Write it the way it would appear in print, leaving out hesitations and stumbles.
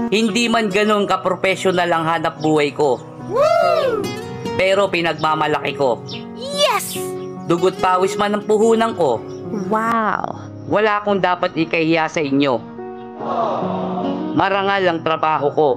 Hindi man ganun ka-professional ang hanap buhay ko. Pero pinagmamalaki ko. Yes! Dugot pawis man ang puhunan ko. Wow! Wala akong dapat ikahiya sa inyo. Marangal ang trabaho ko.